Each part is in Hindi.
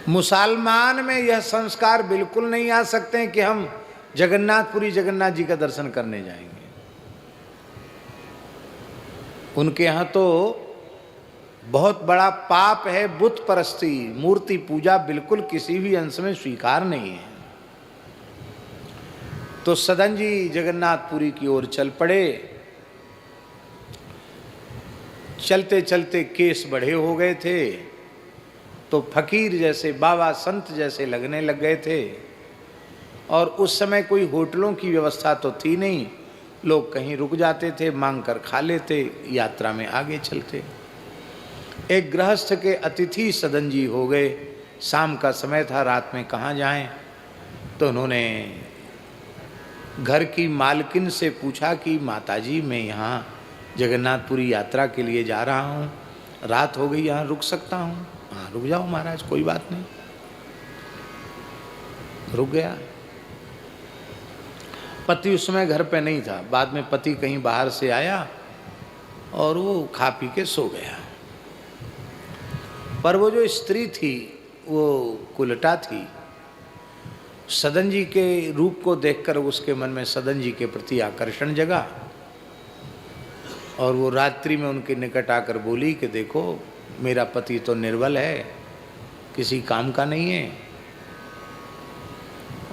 मुसलमान में यह संस्कार बिल्कुल नहीं आ सकते कि हम जगन्नाथपुरी जगन्नाथ जी का दर्शन करने जाएंगे। उनके यहाँ तो बहुत बड़ा पाप है बुत परस्ती, मूर्ति पूजा बिल्कुल किसी भी अंश में स्वीकार नहीं है। तो सदन जी जगन्नाथपुरी की ओर चल पड़े। चलते चलते केस बढ़े हो गए थे, तो फकीर जैसे, बाबा संत जैसे लगने लग गए थे। और उस समय कोई होटलों की व्यवस्था तो थी नहीं, लोग कहीं रुक जाते थे, मांग कर खा लेते, यात्रा में आगे चलते। एक गृहस्थ के अतिथि सदन जी हो गए। शाम का समय था, रात में कहाँ जाएं? तो उन्होंने घर की मालकिन से पूछा कि माताजी मैं यहाँ जगन्नाथपुरी यात्रा के लिए जा रहा हूँ, रात हो गई, यहाँ रुक सकता हूँ? हाँ रुक जाओ महाराज, कोई बात नहीं। रुक गया। पति उस समय घर पे नहीं था, बाद में पति कहीं बाहर से आया और वो खा पी के सो गया। पर वो जो स्त्री थी वो कुलटा थी। सदन जी के रूप को देखकर उसके मन में सदन जी के प्रति आकर्षण जगा और वो रात्रि में उनके निकट आकर बोली कि देखो मेरा पति तो निर्बल है, किसी काम का नहीं है,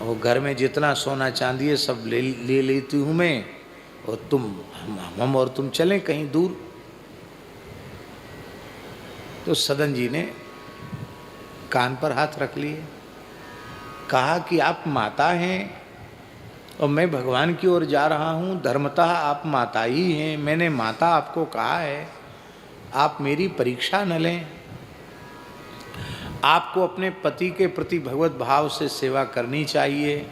और घर में जितना सोना चांदी है सब ले लेती हूँ मैं, और हम और तुम चलें कहीं दूर। तो सदन जी ने कान पर हाथ रख लिए, कहा कि आप माता हैं और मैं भगवान की ओर जा रहा हूँ, धर्मतः आप माता ही हैं, मैंने माता आपको कहा है, आप मेरी परीक्षा न लें। आपको अपने पति के प्रति भगवत भाव से सेवा करनी चाहिए।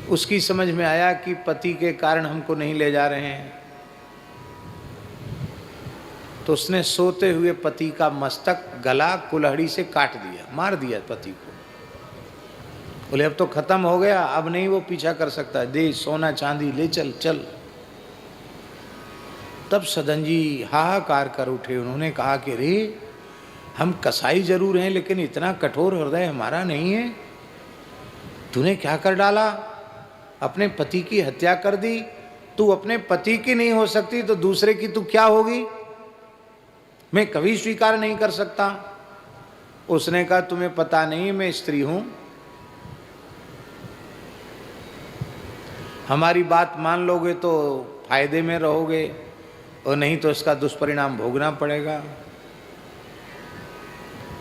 उसकी समझ में आया कि पति के कारण हमको नहीं ले जा रहे हैं, तो उसने सोते हुए पति का मस्तक, गला कुल्हाड़ी से काट दिया, मार दिया पति को। बोले अब तो खत्म हो गया, अब नहीं वो पीछा कर सकता, दे सोना चांदी ले चल चल। तब सदन जी हाहाकार कर उठे। उन्होंने कहा कि रे हम कसाई जरूर हैं लेकिन इतना कठोर हृदय हमारा नहीं है। तूने क्या कर डाला? अपने पति की हत्या कर दी। तू अपने पति की नहीं हो सकती तो दूसरे की तू क्या होगी? मैं कभी स्वीकार नहीं कर सकता। उसने कहा तुम्हें पता नहीं मैं स्त्री हूं, हमारी बात मान लोगे तो फायदे में रहोगे और नहीं तो इसका दुष्परिणाम भोगना पड़ेगा।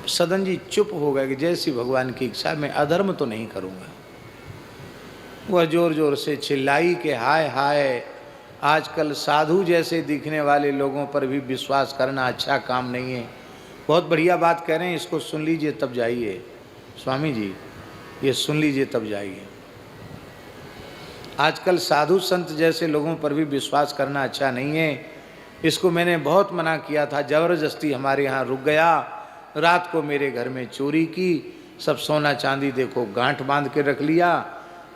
सदन जी चुप हो गए कि जैसी भगवान की इच्छा, मैं अधर्म तो नहीं करूंगा। वह जोर जोर से चिल्लाई कि हाय हाय, आजकल साधु जैसे दिखने वाले लोगों पर भी विश्वास करना अच्छा काम नहीं है। बहुत बढ़िया बात कह रहे हैं, इसको सुन लीजिए तब जाइए। स्वामी जी ये सुन लीजिए तब जाइए। आजकल साधु संत जैसे लोगों पर भी विश्वास करना अच्छा नहीं है। इसको मैंने बहुत मना किया था, ज़बरदस्ती हमारे यहाँ रुक गया, रात को मेरे घर में चोरी की, सब सोना चांदी देखो गांठ बांध के रख लिया,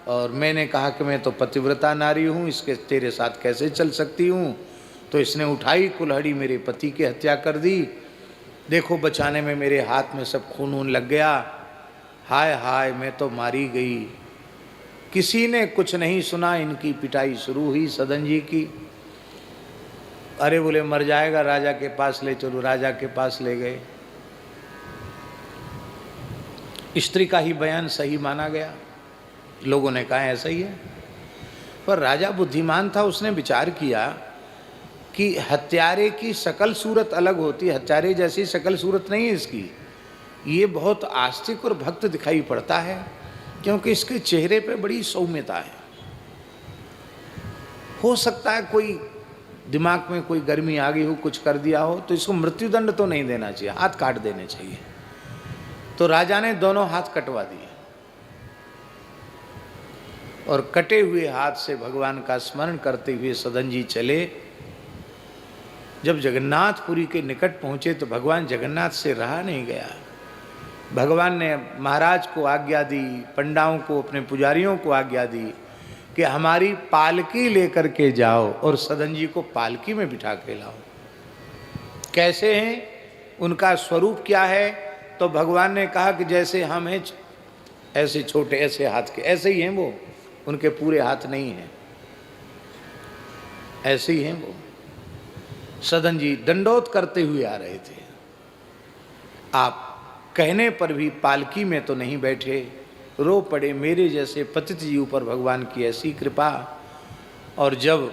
और मैंने कहा कि मैं तो पतिव्रता नारी हूँ, इसके तेरे साथ कैसे चल सकती हूँ। तो इसने उठाई कुल्हाड़ी, मेरे पति की हत्या कर दी। देखो बचाने में मेरे हाथ में सब खून वून लग गया। हाय हाय मैं तो मारी गई। किसी ने कुछ नहीं सुना, इनकी पिटाई शुरू हुई सदन जी की। अरे बोले मर जाएगा, राजा के पास ले चलो। राजा के पास ले गए। स्त्री का ही बयान सही माना गया, लोगों ने कहा ऐसा ही है। पर राजा बुद्धिमान था, उसने विचार किया कि हत्यारे की शकल सूरत अलग होती है, हत्यारे जैसी शकल सूरत नहीं है इसकी। ये बहुत आस्तिक और भक्त दिखाई पड़ता है क्योंकि इसके चेहरे पे बड़ी सौम्यता है। हो सकता है कोई दिमाग में कोई गर्मी आ गई हो, कुछ कर दिया हो, तो इसको मृत्युदंड तो नहीं देना चाहिए, हाथ काट देने चाहिए। तो राजा ने दोनों हाथ कटवा दिए और कटे हुए हाथ से भगवान का स्मरण करते हुए सदन जी चले। जब जगन्नाथपुरी के निकट पहुंचे तो भगवान जगन्नाथ से रहा नहीं गया। भगवान ने महाराज को आज्ञा दी, पंडाओं को, अपने पुजारियों को आज्ञा दी कि हमारी पालकी लेकर के जाओ और सदन जी को पालकी में बिठा के लाओ। कैसे हैं, उनका स्वरूप क्या है? तो भगवान ने कहा कि जैसे हम हैं ऐसे छोटे, ऐसे हाथ के, ऐसे ही हैं वो, उनके पूरे हाथ नहीं हैं, ऐसे ही हैं वो। सदन जी दंडोत करते हुए आ रहे थे, आप कहने पर भी पालकी में तो नहीं बैठे, रो पड़े, मेरे जैसे पतित जी ऊपर भगवान की ऐसी कृपा। और जब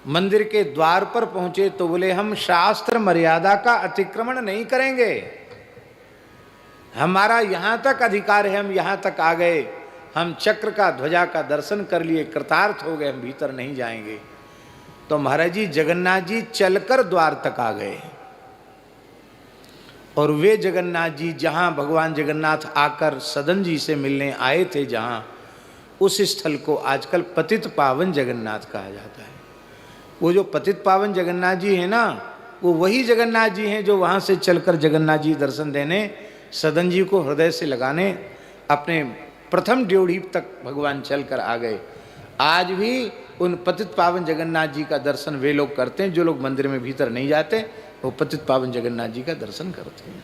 मंदिर के द्वार पर पहुंचे तो बोले हम शास्त्र मर्यादा का अतिक्रमण नहीं करेंगे, हमारा यहां तक अधिकार है, हम यहां तक आ गए, हम चक्र का ध्वजा का दर्शन कर लिए, कृतार्थ हो गए, हम भीतर नहीं जाएंगे। तो महाराज जी जगन्नाथ जी चलकर द्वार तक आ गए, और वे जगन्नाथ जी जहां भगवान जगन्नाथ आकर सदन जी से मिलने आए थे, जहां उस स्थल को आजकल पतित पावन जगन्नाथ कहा जाता है। वो जो पतित पावन जगन्नाथ जी हैं ना, वो वही जगन्नाथ जी हैं जो वहाँ से चलकर जगन्नाथ जी दर्शन देने, सदन जी को हृदय से लगाने, अपने प्रथम ड्योढ़ी तक भगवान चलकर आ गए। आज भी उन पतित पावन जगन्नाथ जी का दर्शन वे लोग करते हैं, जो लोग मंदिर में भीतर नहीं जाते, वो पतित पावन जगन्नाथ जी का दर्शन करते हैं।